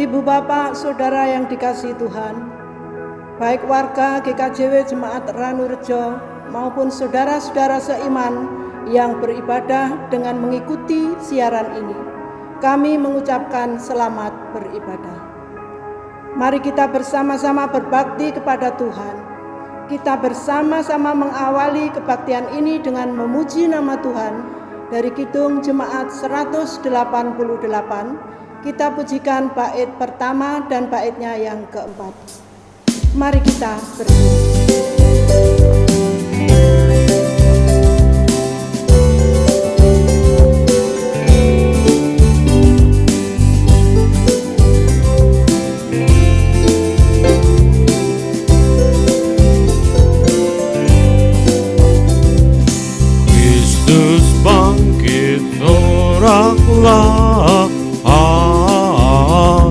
Ibu Bapak, Saudara yang dikasihi Tuhan, baik warga GKJW Jemaat Ranurejo maupun saudara-saudara seiman yang beribadah dengan mengikuti siaran ini, kami mengucapkan selamat beribadah. Mari kita bersama-sama berbakti kepada Tuhan. Kita bersama-sama mengawali kebaktian ini dengan memuji nama Tuhan dari Kidung Jemaat 188. Kita pujikan bait pertama dan baitnya yang keempat. Mari kita berdiri. Kristus bangkit, soraklah.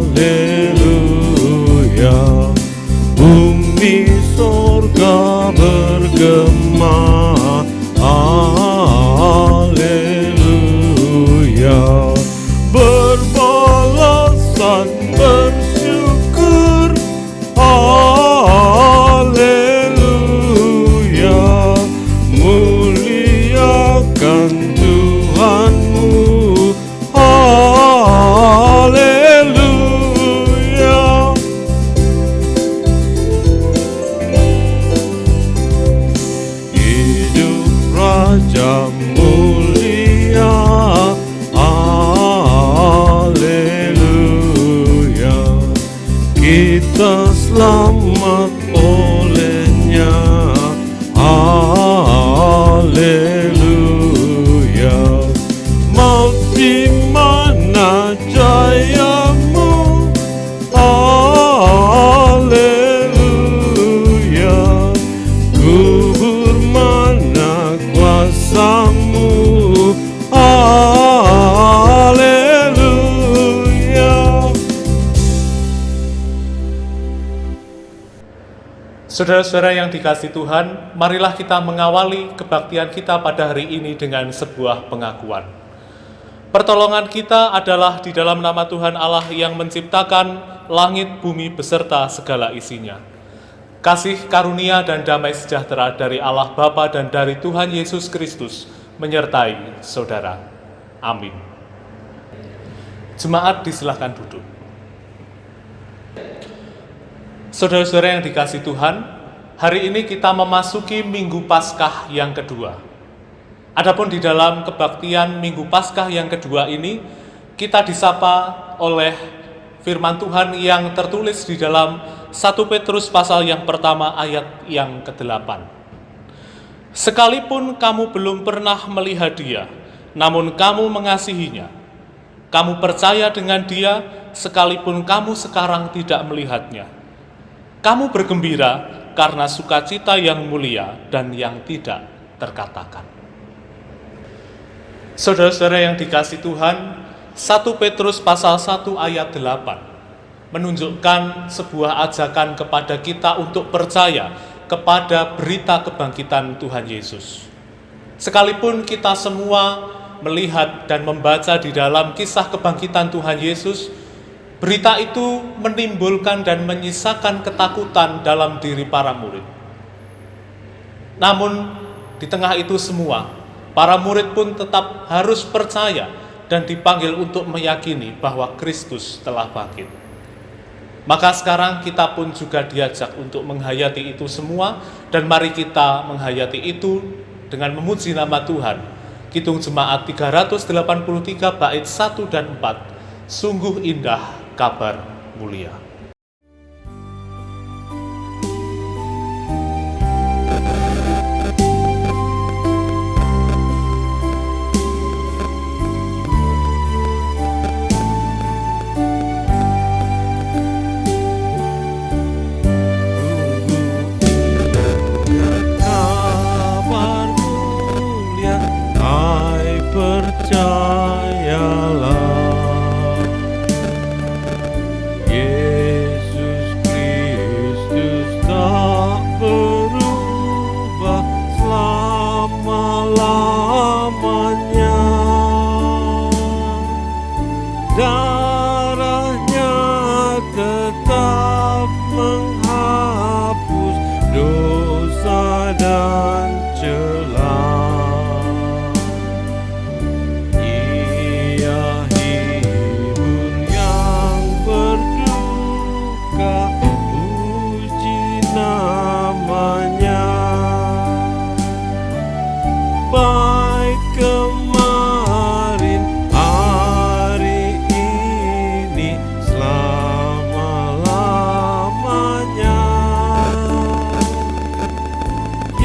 Haleluya, bumi sorga bergema. Haleluya, berbalasan bersyukur. Haleluya, muliakan Tuhanmu. Haleluya, hidup Raja mulia. Haleluya, kita selamat olehnya. Haleluya, maut di mana jayamu. Haleluya, kubur mana kuasamu. Haleluya. Saudara-saudara yang dikasihi Tuhan, marilah kita mengawali kebaktian kita pada hari ini dengan sebuah pengakuan. Pertolongan kita adalah di dalam nama Tuhan Allah yang menciptakan langit, bumi beserta segala isinya. Kasih karunia dan damai sejahtera dari Allah Bapa dan dari Tuhan Yesus Kristus menyertai saudara. Amin. Jemaat disilahkan duduk. Saudara-saudara yang dikasihi Tuhan, hari ini kita memasuki Minggu Paskah yang kedua. Adapun di dalam kebaktian Minggu Paskah yang kedua ini, kita disapa oleh firman Tuhan yang tertulis di dalam 1 Petrus pasal yang pertama ayat yang ke-8. Sekalipun kamu belum pernah melihat Dia, namun kamu mengasihinya. Kamu percaya dengan Dia sekalipun kamu sekarang tidak melihatnya. Kamu bergembira karena sukacita yang mulia dan yang tidak terkatakan. Saudara-saudara yang dikasihi Tuhan, 1 Petrus pasal 1 ayat 8 menunjukkan sebuah ajakan kepada kita untuk percaya kepada berita kebangkitan Tuhan Yesus. Sekalipun kita semua melihat dan membaca di dalam kisah kebangkitan Tuhan Yesus, berita itu menimbulkan dan menyisakan ketakutan dalam diri para murid. Namun di tengah itu semua, para murid pun tetap harus percaya dan dipanggil untuk meyakini bahwa Kristus telah bangkit. Maka sekarang kita pun juga diajak untuk menghayati itu semua, dan mari kita menghayati itu dengan memuji nama Tuhan. Kidung Jemaat 383 bait 1 dan 4, sungguh indah kabar mulia. Percayalah,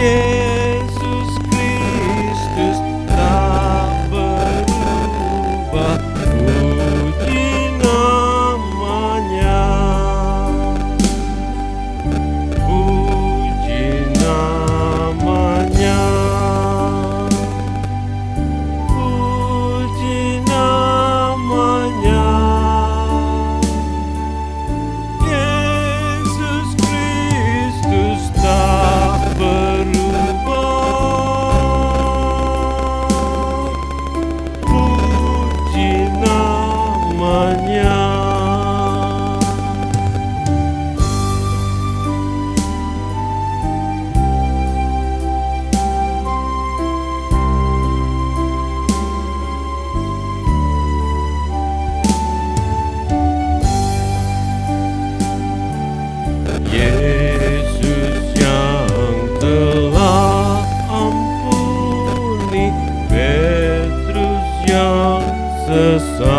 Yesus Kristus tak berubah, puji namanya, puji namanya, puji namanya. Yesus Kristus tak berubah, puji namanya. Yesus yang telah ampuni Petrus yang sesat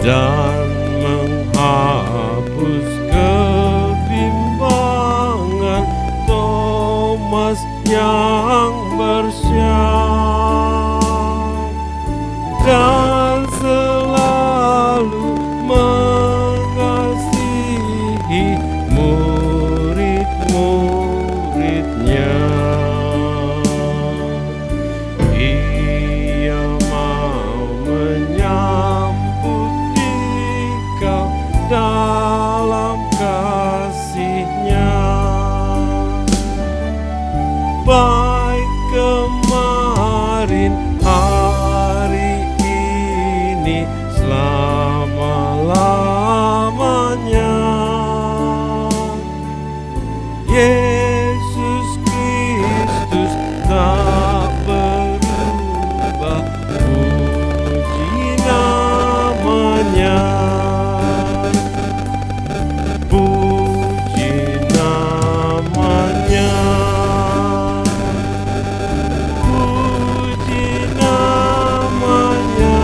dan menghapus kebimbangan Thomas yang bersyak dan selalu mengasihi murid-muridnya. Ia mau menyambut dikau dalam kasih-Nya. Baik kemarin, hari ini, selama-lamanya. Yesus Kristus tak berubah, puji namanya, puji namanya, puji namanya.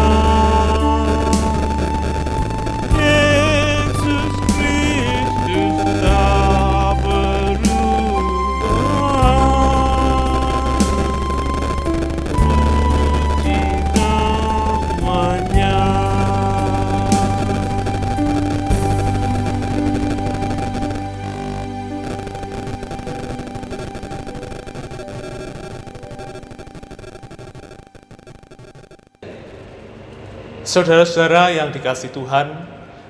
Yesus Kristus tak berubah, puji namanya. Saudara-saudara yang dikasihi Tuhan,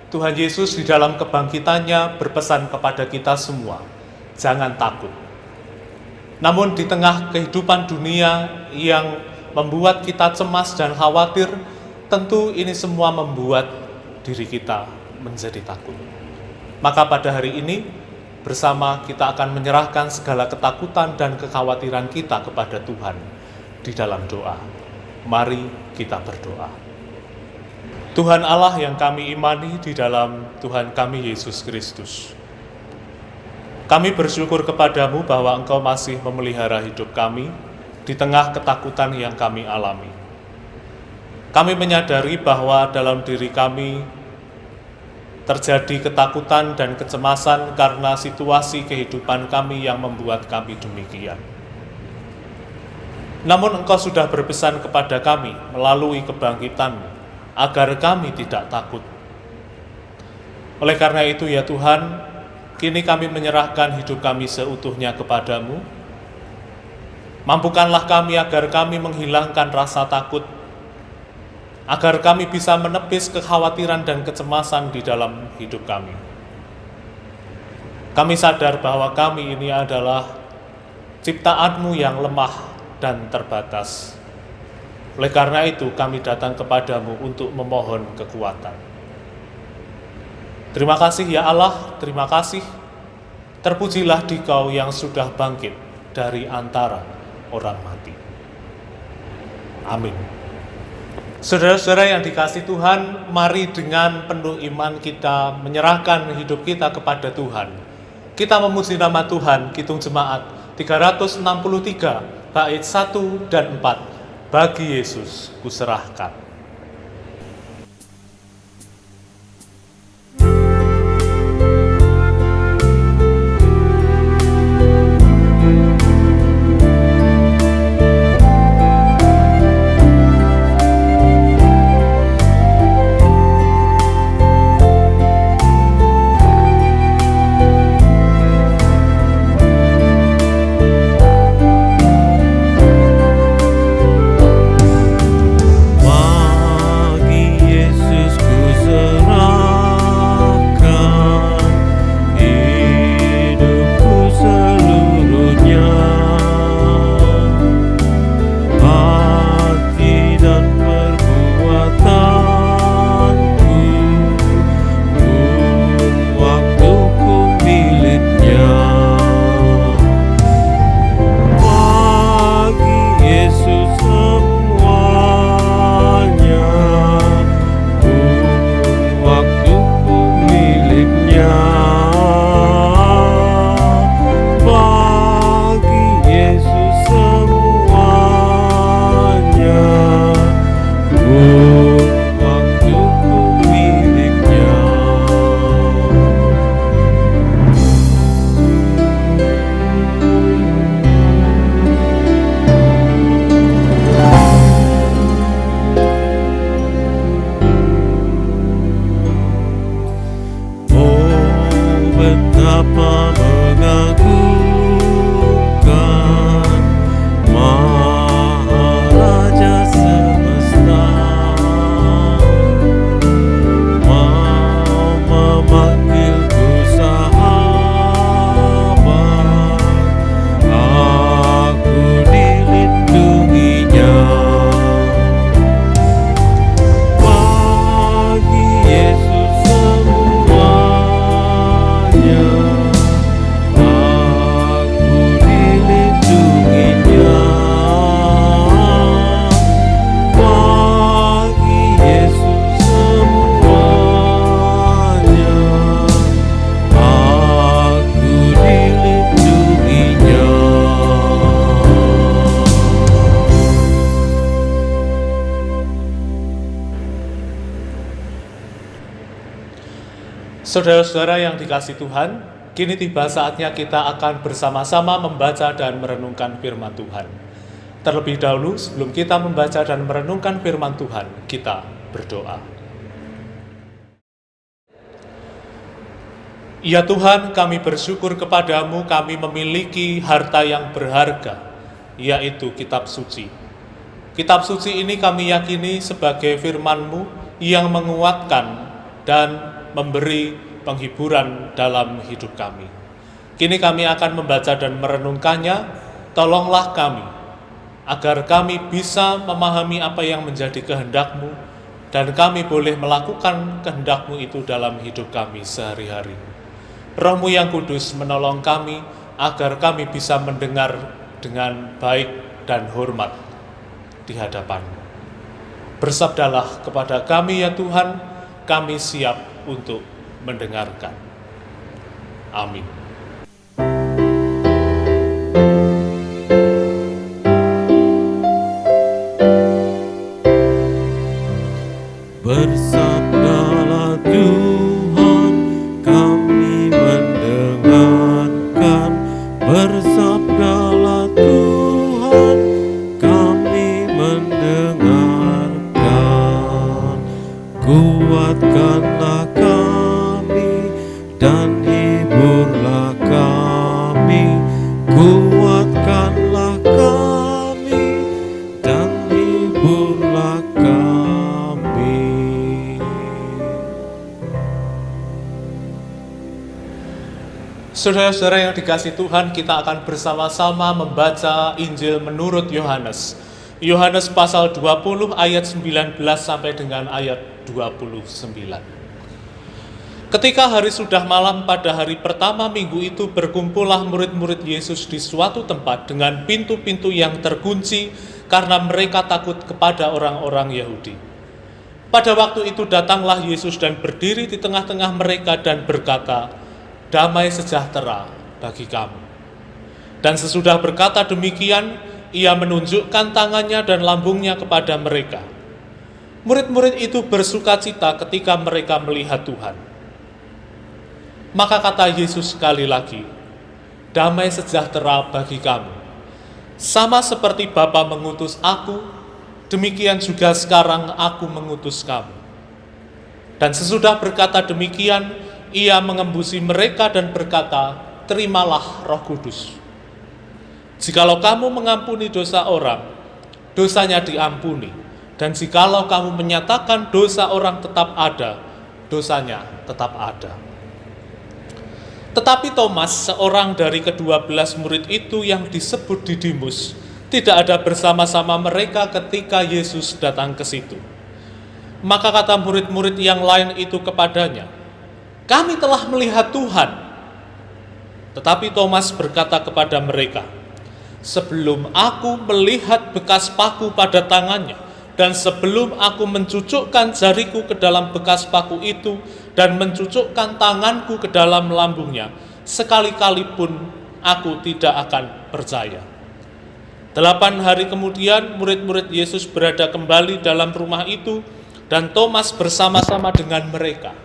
Tuhan Yesus di dalam kebangkitannya berpesan kepada kita semua, jangan takut. Namun di tengah kehidupan dunia yang membuat kita cemas dan khawatir, tentu ini semua membuat diri kita menjadi takut. Maka pada hari ini, bersama kita akan menyerahkan segala ketakutan dan kekhawatiran kita kepada Tuhan di dalam doa. Mari kita berdoa. Tuhan Allah yang kami imani di dalam Tuhan kami Yesus Kristus. Kami bersyukur kepadamu bahwa Engkau masih memelihara hidup kami di tengah ketakutan yang kami alami. Kami menyadari bahwa dalam diri kami terjadi ketakutan dan kecemasan karena situasi kehidupan kami yang membuat kami demikian. Namun Engkau sudah berpesan kepada kami melalui kebangkitan-Mu, agar kami tidak takut. Oleh karena itu ya Tuhan, kini kami menyerahkan hidup kami seutuhnya kepadamu. Mampukanlah kami agar kami menghilangkan rasa takut, agar kami bisa menepis kekhawatiran dan kecemasan di dalam hidup kami. Kami sadar bahwa kami ini adalah ciptaan-Mu yang lemah dan terbatas. Oleh karena itu kami datang kepadamu untuk memohon kekuatan. Terima kasih ya Allah, terima kasih. Terpujilah Dikau yang sudah bangkit dari antara orang mati. Amin. Saudara-saudara yang dikasihi Tuhan, mari dengan penuh iman kita menyerahkan hidup kita kepada Tuhan. Kita memuji nama Tuhan, Kidung Jemaat 363, bait 1 dan 4. Bagi Yesus kuserahkan. betapa mengagumkan Maharaja semesta, mau memanggilku sahabat, aku dilindunginya. Bagi Yesus semuanya, aku dilindunginya. Bagi Yesus semuanya, aku dilindunginya. Saudara-saudara yang dikasihi Tuhan, kini tiba saatnya kita akan bersama-sama membaca dan merenungkan firman Tuhan. Terlebih dahulu, sebelum kita membaca dan merenungkan firman Tuhan, kita berdoa. Ya Tuhan, kami bersyukur kepadamu, kami memiliki harta yang berharga, yaitu kitab suci. Kitab suci ini kami yakini sebagai firman-Mu yang menguatkan dan memberi penghiburan dalam hidup kami. Kini kami akan membaca dan merenungkannya. Tolonglah kami, agar kami bisa memahami apa yang menjadi kehendak-Mu, dan kami boleh melakukan kehendak-Mu itu dalam hidup kami sehari-hari. Roh-Mu yang kudus menolong kami, agar kami bisa mendengar dengan baik dan hormat di hadapan-Mu. Bersabdalah kepada kami ya Tuhan, kami siap untuk mendengarkan. Amin. Bersabdalah Tuhan, kami mendengarkan. Bersabdalah Tuhan, kami mendengarkan. Kuatkanlah kami dan hiburlah kami. Kuatkanlah kami dan hiburlah kami. Saudara-saudara yang dikasihi Tuhan, kita akan bersama-sama membaca Injil menurut Yohanes. Yohanes pasal 20 ayat 19 sampai dengan ayat 29. Ketika hari sudah malam pada hari pertama minggu itu, berkumpullah murid-murid Yesus di suatu tempat dengan pintu-pintu yang terkunci karena mereka takut kepada orang-orang Yahudi. Pada waktu itu datanglah Yesus dan berdiri di tengah-tengah mereka dan berkata, "Damai sejahtera bagi kamu." Dan sesudah berkata demikian, ia menunjukkan tangannya dan lambungnya kepada mereka. Murid-murid itu bersukacita ketika mereka melihat Tuhan. Maka kata Yesus sekali lagi, "Damai sejahtera bagi kamu. Sama seperti Bapa mengutus aku, demikian juga sekarang aku mengutus kamu." Dan sesudah berkata demikian, ia mengembusi mereka dan berkata, "Terimalah Roh Kudus. Jikalau kamu mengampuni dosa orang, dosanya diampuni. Dan jikalau kamu menyatakan dosa orang tetap ada, dosanya tetap ada." Tetapi Thomas, seorang dari ke-12 murid itu yang disebut Didimus, tidak ada bersama-sama mereka ketika Yesus datang ke situ. Maka kata murid-murid yang lain itu kepadanya, "Kami telah melihat Tuhan." Tetapi Thomas berkata kepada mereka, "Sebelum aku melihat bekas paku pada tangannya, dan sebelum aku mencucukkan jariku ke dalam bekas paku itu, dan mencucukkan tanganku ke dalam lambungnya, sekali-kali pun aku tidak akan percaya." 8 hari kemudian, murid-murid Yesus berada kembali dalam rumah itu, dan Thomas bersama-sama dengan mereka.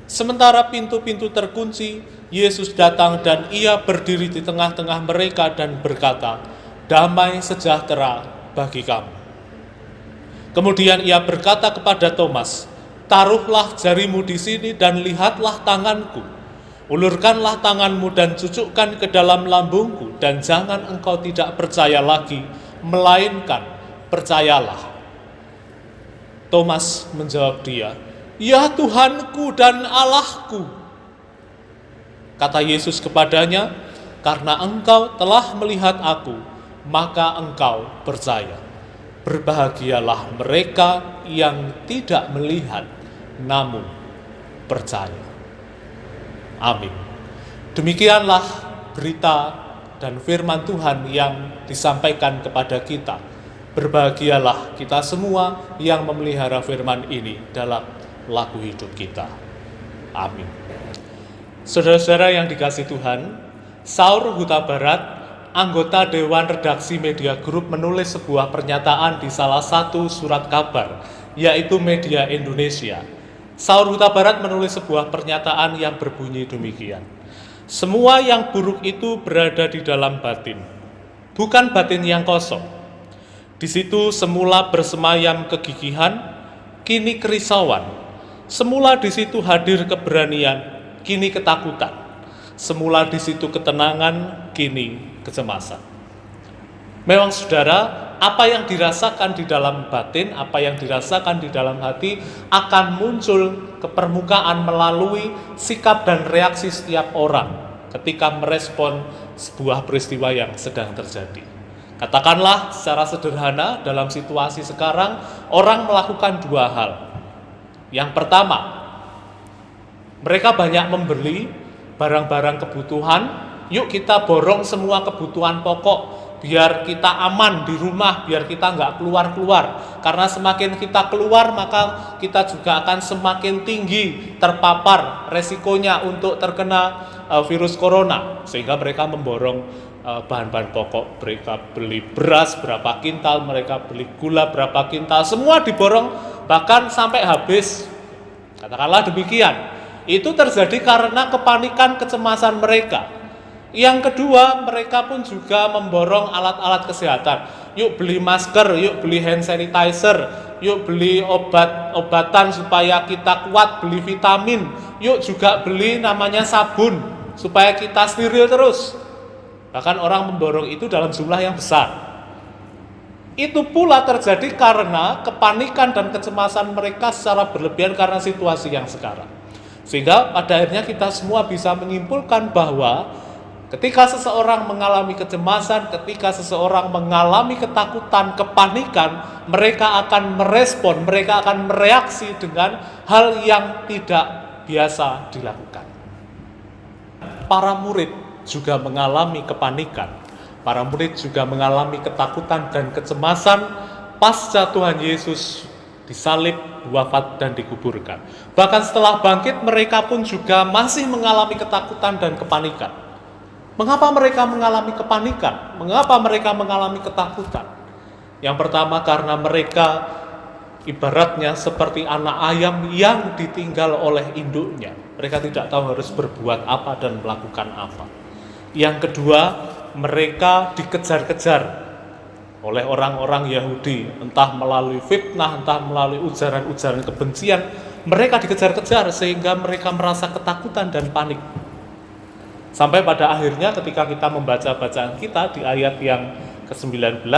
Sementara pintu-pintu terkunci, Yesus datang dan ia berdiri di tengah-tengah mereka dan berkata, "Damai sejahtera bagi kamu." Kemudian ia berkata kepada Thomas, "Taruhlah jarimu di sini dan lihatlah tanganku, Ulurkanlah tanganmu dan cucukkan ke dalam lambungku, dan jangan engkau tidak percaya lagi, melainkan percayalah. Thomas menjawab dia, "Ya Tuhanku dan Allahku." Kata Yesus kepadanya, "Karena engkau telah melihat aku, maka engkau percaya. Berbahagialah mereka yang tidak melihat, namun percaya." Amin. Demikianlah berita dan firman Tuhan yang disampaikan kepada kita. Berbahagialah kita semua yang memelihara firman ini dalam laku hidup kita. Amin. Saudara-saudara yang dikasihi Tuhan, Saur Huta Barat, anggota Dewan Redaksi Media Group, menulis sebuah pernyataan di salah satu surat kabar, yaitu Media Indonesia. Saur Huta Barat menulis sebuah pernyataan yang berbunyi demikian. "Semua yang buruk itu berada di dalam batin, bukan batin yang kosong. Di situ semula bersemayam kegigihan, kini kerisauan. Semula di situ hadir keberanian, kini ketakutan. Semula di situ ketenangan, kini kecemasan." Memang saudara, apa yang dirasakan di dalam batin, apa yang dirasakan di dalam hati akan muncul ke permukaan melalui sikap dan reaksi setiap orang ketika merespon sebuah peristiwa yang sedang terjadi. Katakanlah secara sederhana, dalam situasi sekarang orang melakukan dua hal. Yang pertama, mereka banyak membeli barang-barang kebutuhan. Yuk kita borong semua kebutuhan pokok biar kita aman di rumah, biar kita nggak keluar-keluar. Karena semakin kita keluar, maka kita juga akan semakin tinggi terpapar resikonya untuk terkena virus corona. Sehingga mereka memborong bahan-bahan pokok. Mereka beli beras berapa kintal, mereka beli gula berapa kintal, semua diborong bahkan sampai habis. Katakanlah demikian. Itu terjadi karena kepanikan, kecemasan mereka. Yang kedua, mereka pun juga memborong alat-alat kesehatan. Yuk beli masker, yuk beli hand sanitizer, yuk beli obat-obatan supaya kita kuat, beli vitamin. Yuk juga beli namanya sabun supaya kita steril terus. Bahkan orang memborong itu dalam jumlah yang besar. Itu pula terjadi karena kepanikan dan kecemasan mereka secara berlebihan karena situasi yang sekarang. Sehingga pada akhirnya kita semua bisa menyimpulkan bahwa ketika seseorang mengalami kecemasan, ketika seseorang mengalami ketakutan, kepanikan, mereka akan merespon, mereka akan mereaksi dengan hal yang tidak biasa dilakukan. Para murid juga mengalami kepanikan, para murid juga mengalami ketakutan dan kecemasan pasca Tuhan Yesus disalib, wafat, dan dikuburkan. Bahkan setelah bangkit, mereka pun juga masih mengalami ketakutan dan kepanikan. Mengapa mereka mengalami kepanikan? Mengapa mereka mengalami ketakutan? Yang pertama, karena mereka ibaratnya seperti anak ayam yang ditinggal oleh induknya. Mereka tidak tahu harus berbuat apa dan melakukan apa. Yang kedua, mereka dikejar-kejar oleh orang-orang Yahudi, entah melalui fitnah, entah melalui ujaran-ujaran kebencian. Mereka dikejar-kejar sehingga mereka merasa ketakutan dan panik. Sampai pada akhirnya ketika kita membaca bacaan kita di ayat yang ke-19,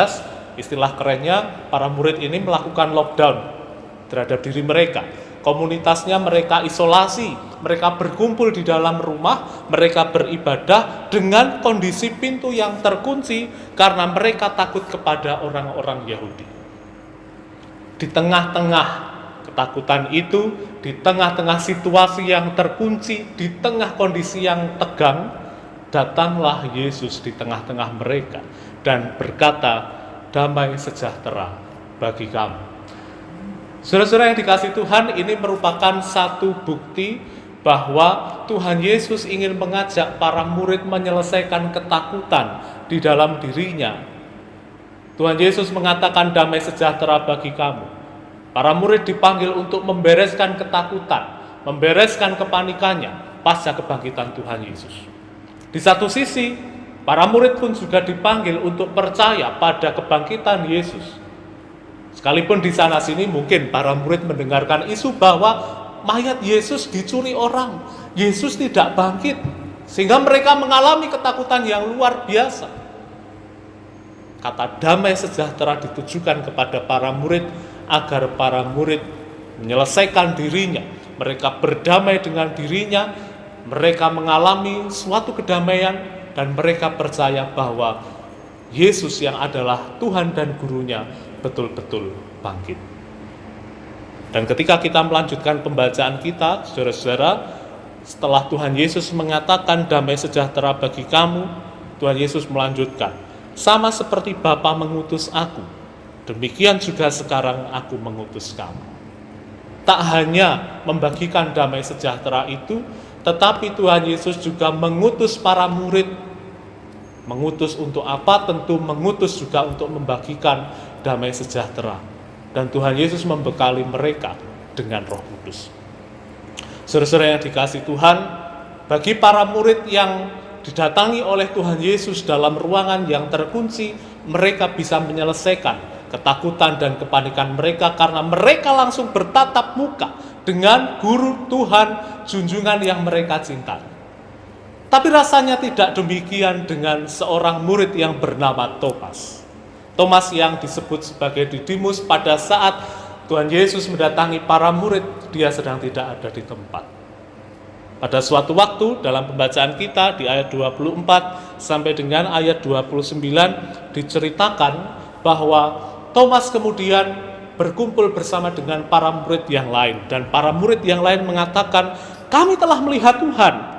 istilah kerennya para murid ini melakukan lockdown terhadap diri mereka. Komunitasnya mereka isolasi, mereka berkumpul di dalam rumah, mereka beribadah dengan kondisi pintu yang terkunci karena mereka takut kepada orang-orang Yahudi. Di tengah-tengah ketakutan itu, di tengah-tengah situasi yang terkunci, di tengah kondisi yang tegang, datanglah Yesus di tengah-tengah mereka dan berkata, "Damai sejahtera bagi kamu." Saudara-saudara yang dikasihi Tuhan, ini merupakan satu bukti bahwa Tuhan Yesus ingin mengajak para murid menyelesaikan ketakutan di dalam dirinya. Tuhan Yesus mengatakan, "Damai sejahtera bagi kamu." Para murid dipanggil untuk membereskan ketakutan, membereskan kepanikannya pasca kebangkitan Tuhan Yesus. Di satu sisi, para murid pun juga dipanggil untuk percaya pada kebangkitan Yesus. Sekalipun di sana sini mungkin para murid mendengarkan isu bahwa mayat Yesus dicuri orang, Yesus tidak bangkit, sehingga mereka mengalami ketakutan yang luar biasa. Kata damai sejahtera ditujukan kepada para murid agar para murid menyelesaikan dirinya. Mereka berdamai dengan dirinya, mereka mengalami suatu kedamaian, dan mereka percaya bahwa Yesus yang adalah Tuhan dan Gurunya betul-betul bangkit. Dan ketika kita melanjutkan pembacaan kita, saudara-saudara, setelah Tuhan Yesus mengatakan damai sejahtera bagi kamu, Tuhan Yesus melanjutkan, sama seperti Bapa mengutus aku, demikian juga sekarang aku mengutus kamu. Tak hanya membagikan damai sejahtera itu, tetapi Tuhan Yesus juga mengutus para murid. Mengutus untuk apa? Tentu mengutus juga untuk membagikan damai sejahtera. Dan Tuhan Yesus membekali mereka dengan Roh Kudus. Saudara-saudara yang dikasihi Tuhan, bagi para murid yang didatangi oleh Tuhan Yesus dalam ruangan yang terkunci, mereka bisa menyelesaikan ketakutan dan kepanikan mereka karena mereka langsung bertatap muka dengan Guru Tuhan junjungan yang mereka cintai. Tapi rasanya tidak demikian dengan seorang murid yang bernama Thomas. Thomas yang disebut sebagai Didimus, pada saat Tuhan Yesus mendatangi para murid, dia sedang tidak ada di tempat. Pada suatu waktu dalam pembacaan kita di ayat 24 sampai dengan ayat 29 diceritakan bahwa Thomas kemudian berkumpul bersama dengan para murid yang lain, dan para murid yang lain mengatakan, "Kami telah melihat Tuhan."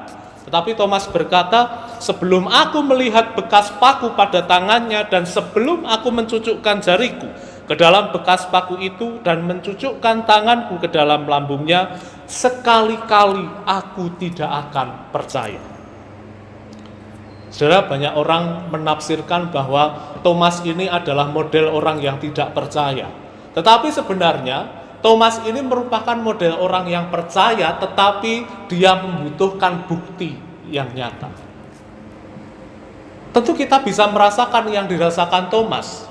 Tetapi Thomas berkata, "Sebelum aku melihat bekas paku pada tangannya dan sebelum aku mencucukkan jariku ke dalam bekas paku itu dan mencucukkan tanganku ke dalam lambungnya, sekali-kali aku tidak akan percaya." Saudara, banyak orang menafsirkan bahwa Thomas ini adalah model orang yang tidak percaya. Tetapi sebenarnya Thomas ini merupakan model orang yang percaya, tetapi dia membutuhkan bukti yang nyata. Tentu kita bisa merasakan yang dirasakan Thomas,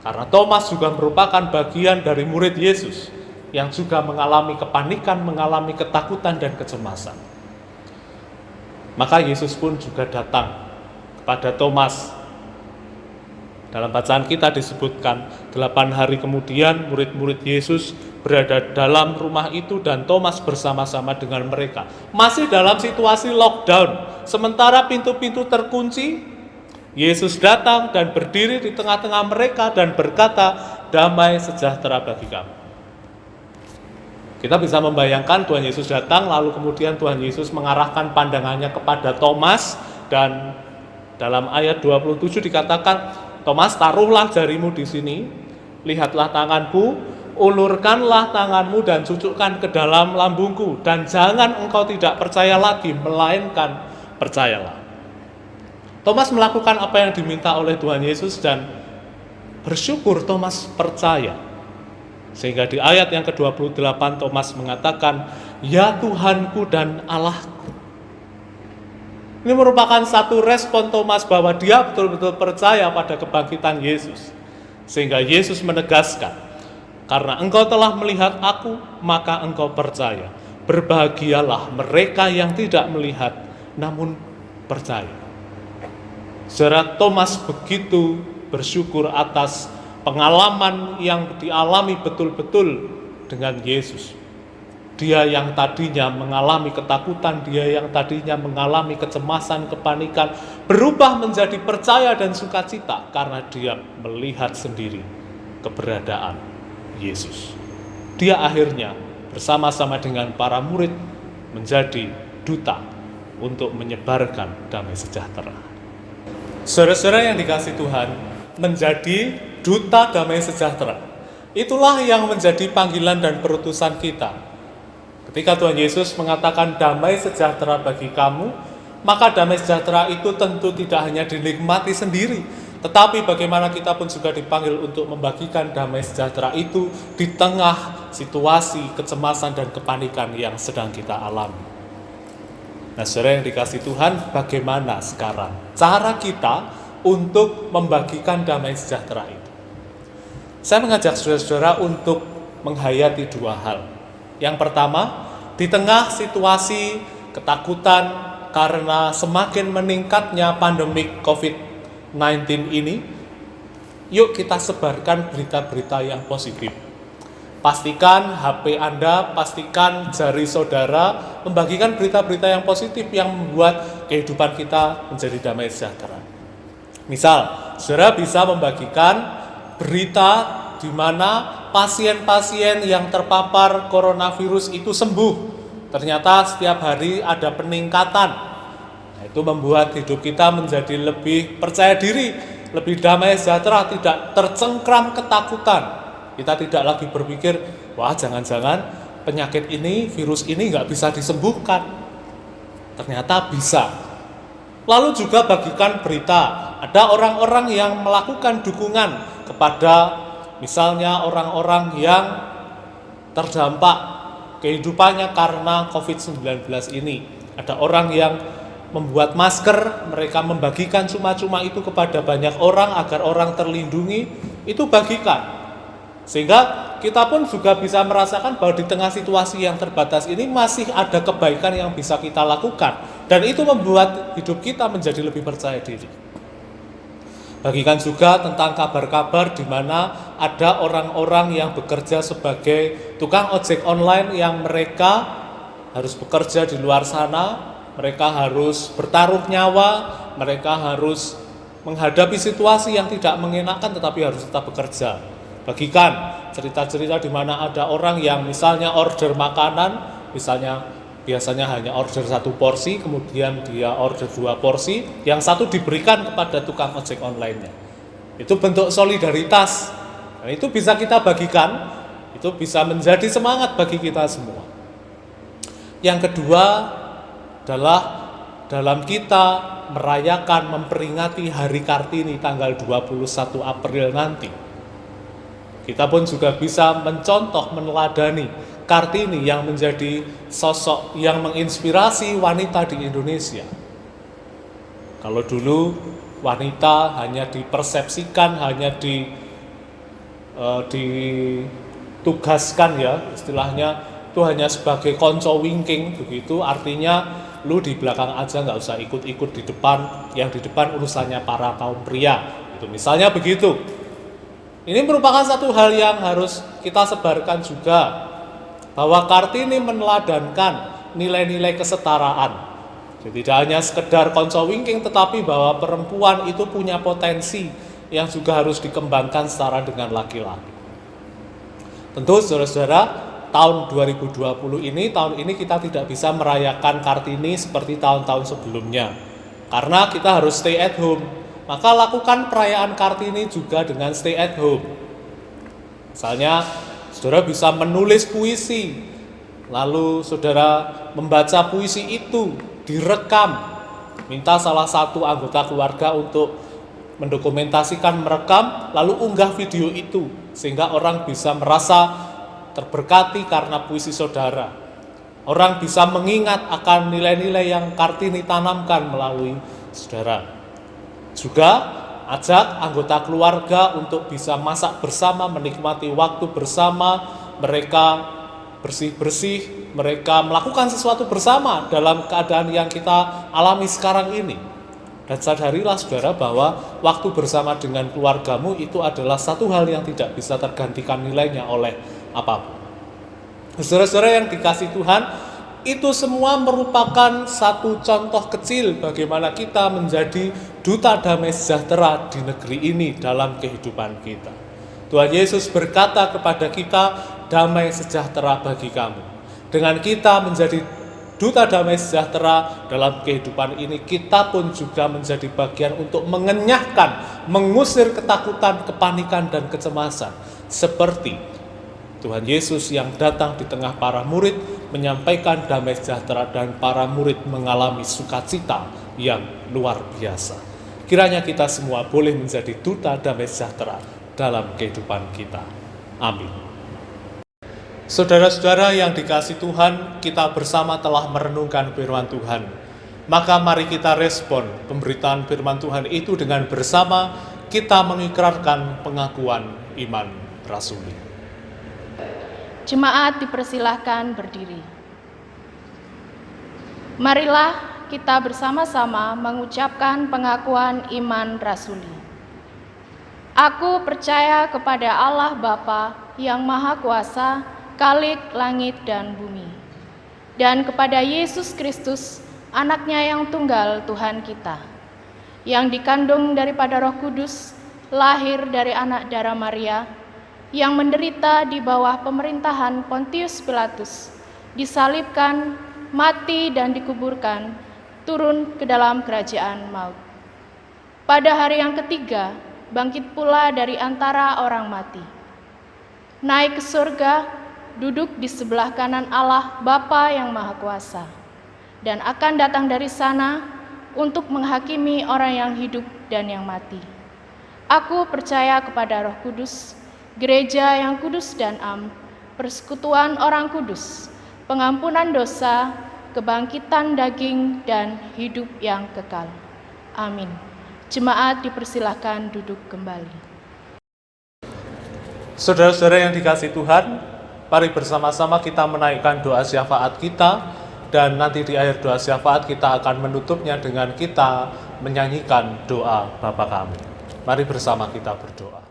karena Thomas juga merupakan bagian dari murid Yesus yang juga mengalami kepanikan, mengalami ketakutan dan kecemasan. Maka Yesus pun juga datang kepada Thomas. Dalam bacaan kita disebutkan 8 hari kemudian murid-murid Yesus berada dalam rumah itu dan Thomas bersama-sama dengan mereka. Masih dalam situasi lockdown, sementara pintu-pintu terkunci, Yesus datang dan berdiri di tengah-tengah mereka dan berkata, "Damai sejahtera bagi kamu." Kita bisa membayangkan Tuhan Yesus datang, lalu kemudian Tuhan Yesus mengarahkan pandangannya kepada Thomas, dan dalam ayat 27 dikatakan, "Thomas, taruhlah jarimu di sini, lihatlah tanganku, ulurkanlah tanganmu dan cucukkan ke dalam lambungku, dan jangan engkau tidak percaya lagi, melainkan percayalah." Thomas melakukan apa yang diminta oleh Tuhan Yesus dan bersyukur Thomas percaya. Sehingga di ayat yang ke-28 Thomas mengatakan, "Ya Tuhanku dan Allahku." Ini merupakan satu respon Thomas bahwa dia betul-betul percaya pada kebangkitan Yesus. Sehingga Yesus menegaskan, "Karena engkau telah melihat aku, maka engkau percaya. Berbahagialah mereka yang tidak melihat, namun percaya." Saudara, Thomas begitu bersyukur atas pengalaman yang dialami betul-betul dengan Yesus. Dia yang tadinya mengalami ketakutan, dia yang tadinya mengalami kecemasan, kepanikan, berubah menjadi percaya dan sukacita karena dia melihat sendiri keberadaan Yesus. Dia akhirnya bersama-sama dengan para murid menjadi duta untuk menyebarkan damai sejahtera. Saudara-saudara yang dikasihi Tuhan, menjadi duta damai sejahtera, itulah yang menjadi panggilan dan perutusan kita. Ketika Tuhan Yesus mengatakan damai sejahtera bagi kamu, maka damai sejahtera itu tentu tidak hanya dinikmati sendiri, tetapi bagaimana kita pun juga dipanggil untuk membagikan damai sejahtera itu di tengah situasi kecemasan dan kepanikan yang sedang kita alami. Nah, saudara yang dikasihi Tuhan, bagaimana sekarang cara kita untuk membagikan damai sejahtera itu? Saya mengajak saudara-saudara untuk menghayati dua hal. Yang pertama, Di tengah situasi ketakutan karena semakin meningkatnya pandemik COVID-19 ini, yuk kita sebarkan berita-berita yang positif. Pastikan HP Anda, pastikan jari saudara membagikan berita-berita yang positif yang membuat kehidupan kita menjadi damai sejahtera. Misal, saudara bisa membagikan berita di mana pasien-pasien yang terpapar coronavirus itu sembuh. Ternyata setiap hari ada peningkatan. Nah, itu membuat hidup kita menjadi lebih percaya diri, lebih damai sejahtera, tidak tercengkram ketakutan. Kita tidak lagi berpikir, wah jangan-jangan penyakit ini, virus ini nggak bisa disembuhkan. Ternyata bisa. Lalu juga bagikan berita, ada orang-orang yang melakukan dukungan kepada misalnya orang-orang yang terdampak kehidupannya karena COVID-19 ini. Ada orang yang membuat masker, mereka membagikan cuma-cuma itu kepada banyak orang agar orang terlindungi, itu bagikan. Sehingga kita pun juga bisa merasakan bahwa di tengah situasi yang terbatas ini masih ada kebaikan yang bisa kita lakukan. Dan itu membuat hidup kita menjadi lebih percaya diri. Bagikan juga tentang kabar-kabar di mana ada orang-orang yang bekerja sebagai tukang ojek online yang mereka harus bekerja di luar sana, mereka harus bertaruh nyawa, mereka harus menghadapi situasi yang tidak mengenakan tetapi harus tetap bekerja. Bagikan cerita-cerita di mana ada orang yang misalnya order makanan, misalnya biasanya hanya order 1 porsi, kemudian dia order 2 porsi, yang satu diberikan kepada tukang ojek online-nya. Itu bentuk solidaritas. Nah, itu bisa kita bagikan, itu bisa menjadi semangat bagi kita semua. Yang kedua adalah dalam kita merayakan, memperingati Hari Kartini tanggal 21 April nanti. Kita pun juga bisa mencontoh, meneladani Kartini yang menjadi sosok yang menginspirasi wanita di Indonesia. Kalau dulu wanita hanya dipersepsikan, hanya ditugaskan ya, istilahnya itu hanya sebagai konco wingking, begitu artinya lu di belakang aja, nggak usah ikut-ikut di depan, yang di depan urusannya para kaum pria. Itu misalnya begitu. Ini merupakan satu hal yang harus kita sebarkan juga, bahwa Kartini meneladankan nilai-nilai kesetaraan. Jadi tidak hanya sekedar konco wingking, tetapi bahwa perempuan itu punya potensi yang juga harus dikembangkan setara dengan laki-laki. Tentu saudara-saudara, tahun 2020 ini, tahun ini kita tidak bisa merayakan Kartini seperti tahun-tahun sebelumnya. Karena kita harus stay at home. Maka lakukan perayaan Kartini juga dengan stay at home. Misalnya, saudara bisa menulis puisi, lalu saudara membaca puisi itu, direkam. Minta salah satu anggota keluarga untuk mendokumentasikan, merekam, lalu unggah video itu, sehingga orang bisa merasa terberkati karena puisi saudara. Orang bisa mengingat akan nilai-nilai yang Kartini tanamkan melalui saudara. Juga ajak anggota keluarga untuk bisa masak bersama, menikmati waktu bersama, mereka bersih-bersih, mereka melakukan sesuatu bersama dalam keadaan yang kita alami sekarang ini. Dan sadarilah saudara bahwa waktu bersama dengan keluargamu itu adalah satu hal yang tidak bisa tergantikan nilainya oleh apapun. Saudara-saudara yang dikasihi Tuhan, itu semua merupakan satu contoh kecil bagaimana kita menjadi duta damai sejahtera di negeri ini dalam kehidupan kita. Tuhan Yesus berkata kepada kita, damai sejahtera bagi kamu. Dengan kita menjadi duta damai sejahtera dalam kehidupan ini, kita pun juga menjadi bagian untuk mengenyahkan, mengusir ketakutan, kepanikan, dan kecemasan. Seperti Tuhan Yesus yang datang di tengah para murid menyampaikan damai sejahtera dan para murid mengalami sukacita yang luar biasa. Kiranya kita semua boleh menjadi duta damai sejahtera dalam kehidupan kita. Amin. Saudara-saudara yang dikasihi Tuhan, kita bersama telah merenungkan firman Tuhan. Maka mari kita respon pemberitaan firman Tuhan itu dengan bersama kita mengikrarkan pengakuan iman rasuli. Jemaat dipersilahkan berdiri. Marilah kita bersama-sama mengucapkan pengakuan iman rasuli. Aku percaya kepada Allah Bapa yang Maha Kuasa, Khalik langit dan bumi, dan kepada Yesus Kristus, Anaknya yang tunggal Tuhan kita, yang dikandung daripada Roh Kudus, lahir dari anak darah Maria, yang menderita di bawah pemerintahan Pontius Pilatus, disalibkan, mati dan dikuburkan, turun ke dalam kerajaan maut. Pada hari yang ketiga, bangkit pula dari antara orang mati. Naik ke surga, duduk di sebelah kanan Allah Bapa yang Maha Kuasa, dan akan datang dari sana untuk menghakimi orang yang hidup dan yang mati. Aku percaya kepada Roh Kudus, gereja yang kudus dan am, persekutuan orang kudus, pengampunan dosa, kebangkitan daging, dan hidup yang kekal. Amin. Jemaat dipersilahkan duduk kembali. Saudara-saudara yang dikasihi Tuhan, mari bersama-sama kita menaikkan doa syafaat kita, dan nanti di akhir doa syafaat kita akan menutupnya dengan kita menyanyikan doa Bapa Kami. Mari bersama kita berdoa.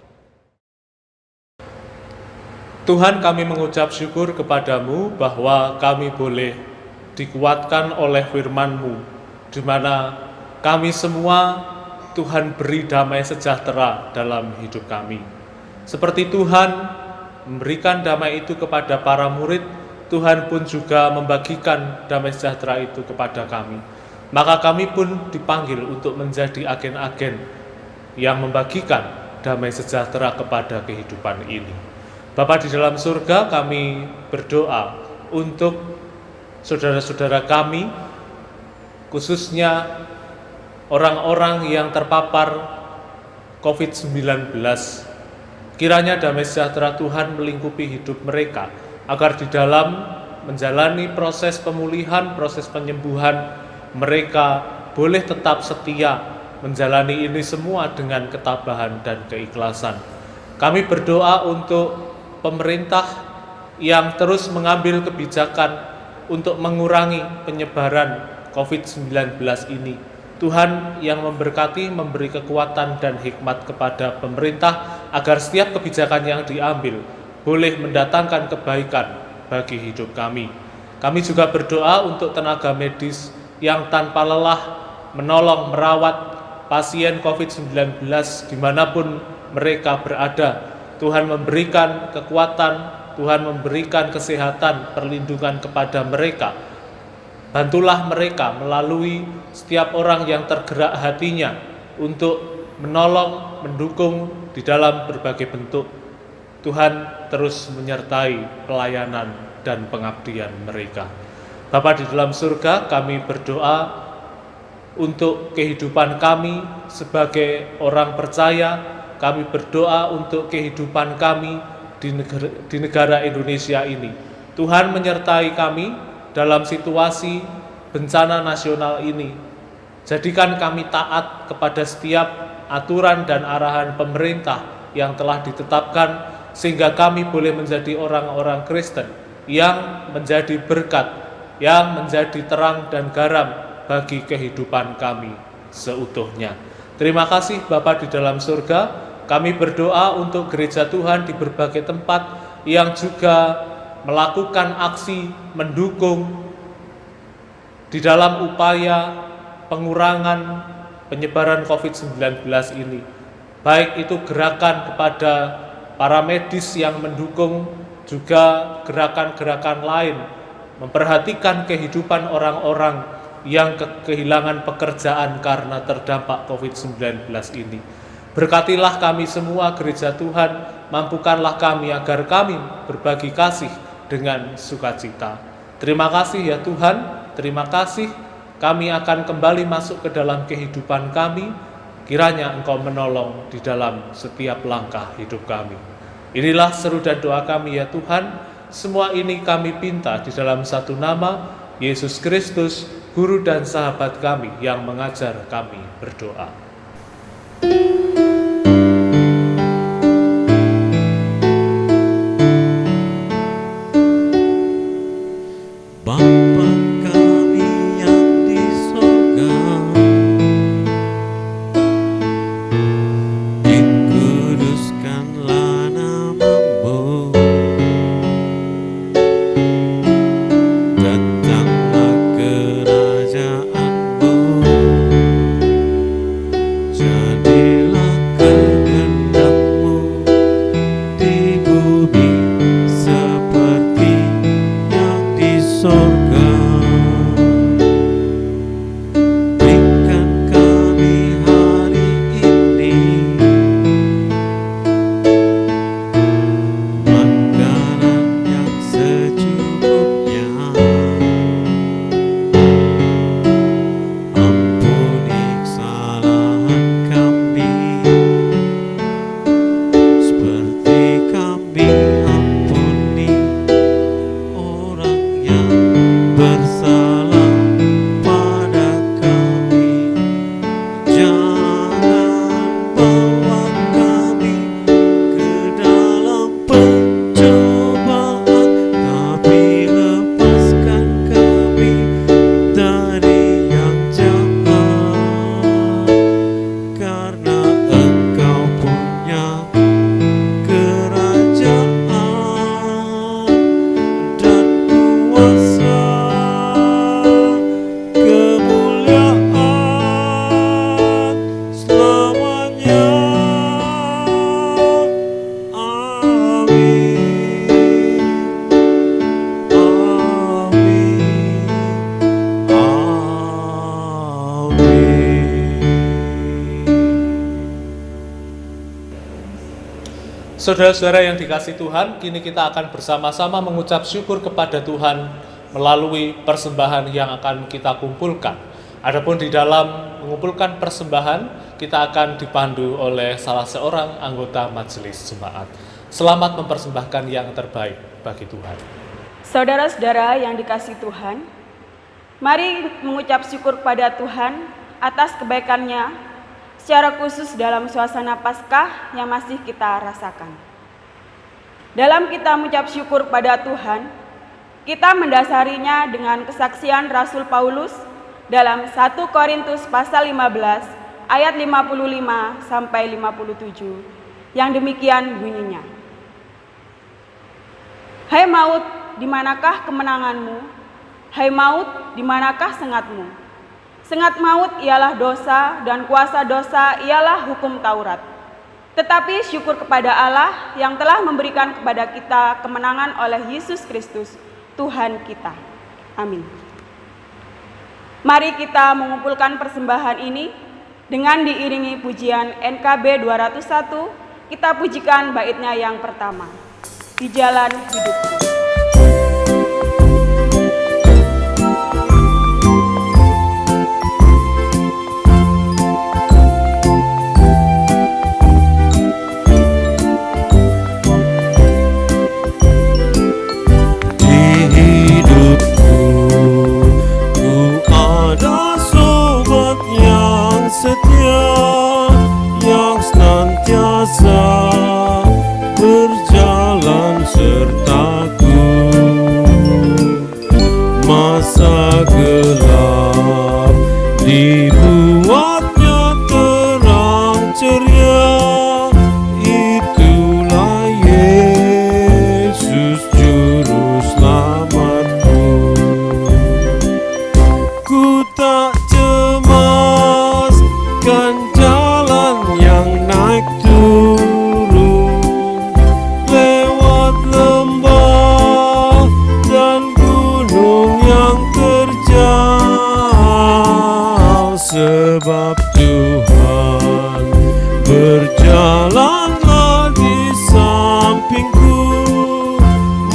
Tuhan, kami mengucap syukur kepadamu bahwa kami boleh dikuatkan oleh firman-Mu, di mana kami semua Tuhan beri damai sejahtera dalam hidup kami. Seperti Tuhan memberikan damai itu kepada para murid, Tuhan pun juga membagikan damai sejahtera itu kepada kami. Maka kami pun dipanggil untuk menjadi agen-agen yang membagikan damai sejahtera kepada kehidupan ini. Bapa di dalam surga, kami berdoa untuk saudara-saudara kami, khususnya orang-orang yang terpapar COVID-19. Kiranya damai sejahtera Tuhan melingkupi hidup mereka, agar di dalam menjalani proses pemulihan, proses penyembuhan, mereka boleh tetap setia menjalani ini semua dengan ketabahan dan keikhlasan. Kami berdoa untuk pemerintah yang terus mengambil kebijakan untuk mengurangi penyebaran COVID-19 ini. Tuhan yang memberkati, memberi kekuatan dan hikmat kepada pemerintah agar setiap kebijakan yang diambil boleh mendatangkan kebaikan bagi hidup kami. Kami juga berdoa untuk tenaga medis yang tanpa lelah menolong merawat pasien COVID-19 dimanapun mereka berada. Tuhan memberikan kekuatan, Tuhan memberikan kesehatan, perlindungan kepada mereka. Bantulah mereka melalui setiap orang yang tergerak hatinya untuk menolong, mendukung di dalam berbagai bentuk. Tuhan terus menyertai pelayanan dan pengabdian mereka. Bapa di dalam surga, kami berdoa untuk kehidupan kami sebagai orang percaya. Kami berdoa untuk kehidupan kami di negara Indonesia ini. Tuhan menyertai kami dalam situasi bencana nasional ini. Jadikan kami taat kepada setiap aturan dan arahan pemerintah yang telah ditetapkan, sehingga kami boleh menjadi orang-orang Kristen yang menjadi berkat, yang menjadi terang dan garam bagi kehidupan kami seutuhnya. Terima kasih Bapa di dalam surga. Kami berdoa untuk gereja Tuhan di berbagai tempat yang juga melakukan aksi mendukung di dalam upaya pengurangan penyebaran COVID-19 ini. Baik itu gerakan kepada para medis yang mendukung, juga gerakan-gerakan lain memperhatikan kehidupan orang-orang yang kehilangan pekerjaan karena terdampak COVID-19 ini. Berkatilah kami semua gereja Tuhan, mampukanlah kami agar kami berbagi kasih dengan sukacita. Terima kasih ya Tuhan, terima kasih. Kami akan kembali masuk ke dalam kehidupan kami. Kiranya Engkau menolong di dalam setiap langkah hidup kami. Inilah seru dan doa kami ya Tuhan. Semua ini kami pinta di dalam satu nama, Yesus Kristus, Guru dan sahabat kami yang mengajar kami berdoa. Bapa kami yang Saudara-saudara yang dikasihi Tuhan, kini kita akan bersama-sama mengucap syukur kepada Tuhan melalui persembahan yang akan kita kumpulkan. Adapun di dalam mengumpulkan persembahan, kita akan dipandu oleh salah seorang anggota majelis jemaat. Selamat mempersembahkan yang terbaik bagi Tuhan. Saudara-saudara yang dikasihi Tuhan, mari mengucap syukur kepada Tuhan atas kebaikan-Nya, secara khusus dalam suasana Paskah yang masih kita rasakan. Dalam kita mengucap syukur pada Tuhan, kita mendasarinya dengan kesaksian Rasul Paulus dalam 1 Korintus pasal 15 ayat 55 sampai 57 yang demikian bunyinya. Hai maut, di manakah kemenanganmu? Hai maut, di manakah sengatmu? Sengat maut ialah dosa dan kuasa dosa ialah hukum Taurat. Tetapi syukur kepada Allah yang telah memberikan kepada kita kemenangan oleh Yesus Kristus, Tuhan kita. Amin. Mari kita mengumpulkan persembahan ini dengan diiringi pujian NKB 201, kita pujikan baitnya yang pertama, Di Jalan Hidupku. Berjalan sertaku, masa gelap dibuatnya terang ceria. Itulah Yesus juru selamatku. Ku tak cemas kan jalan yang naik turun, lewat lembah dan gunung yang terjal, sebab Tuhan berjalanlah di sampingku,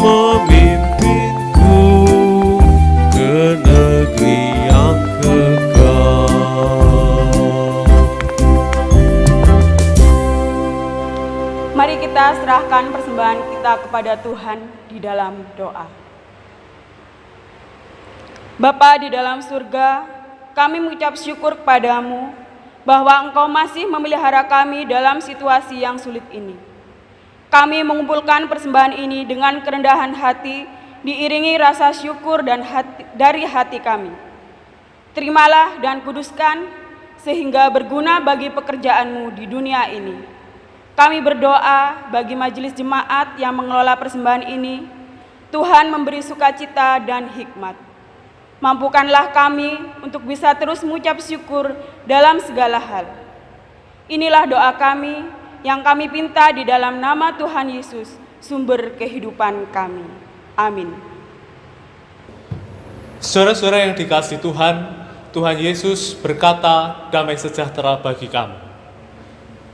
memimpinku ke negeri yang kekal. Mari kita serahkan persembahan kita kepada Tuhan di dalam doa. Bapa di dalam surga, kami mengucap syukur kepadamu bahwa Engkau masih memelihara kami dalam situasi yang sulit ini. Kami mengumpulkan persembahan ini dengan kerendahan hati, diiringi rasa syukur dan dari hati kami. Terimalah dan kuduskan sehingga berguna bagi pekerjaan-Mu di dunia ini. Kami berdoa bagi majelis jemaat yang mengelola persembahan ini, Tuhan memberi sukacita dan hikmat. Mampukanlah kami untuk bisa terus mengucap syukur dalam segala hal. Inilah doa kami yang kami pinta di dalam nama Tuhan Yesus, sumber kehidupan kami. Amin. Saudara-saudara yang dikasihi Tuhan, Tuhan Yesus berkata damai sejahtera bagi kamu.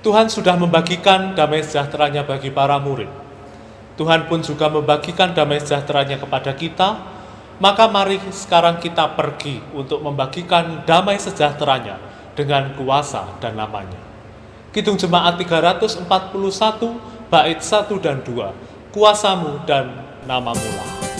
Tuhan sudah membagikan damai sejahteranya bagi para murid. Tuhan pun juga membagikan damai sejahteranya kepada kita. Maka mari sekarang kita pergi untuk membagikan damai sejahteranya dengan kuasa dan namanya. Kidung Jemaat 341, bait 1 dan 2, kuasamu dan namamu lah.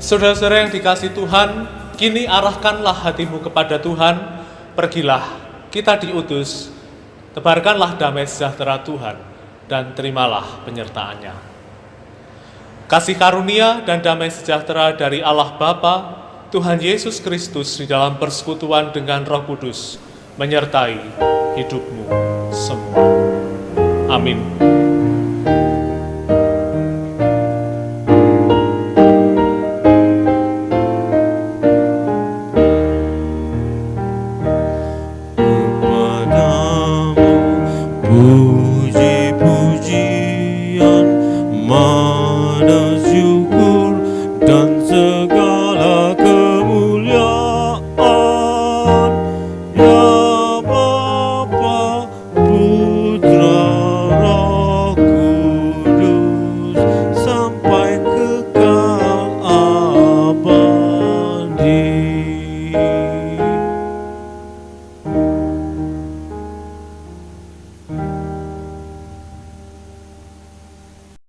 Saudara-saudara yang dikasihi Tuhan, kini arahkanlah hatimu kepada Tuhan, pergilah, kita diutus, tebarkanlah damai sejahtera Tuhan, dan terimalah penyertaannya. Kasih karunia dan damai sejahtera dari Allah Bapa, Tuhan Yesus Kristus di dalam persekutuan dengan Roh Kudus, menyertai hidupmu semua. Amin. Puji-pujian, mada syukur dan segala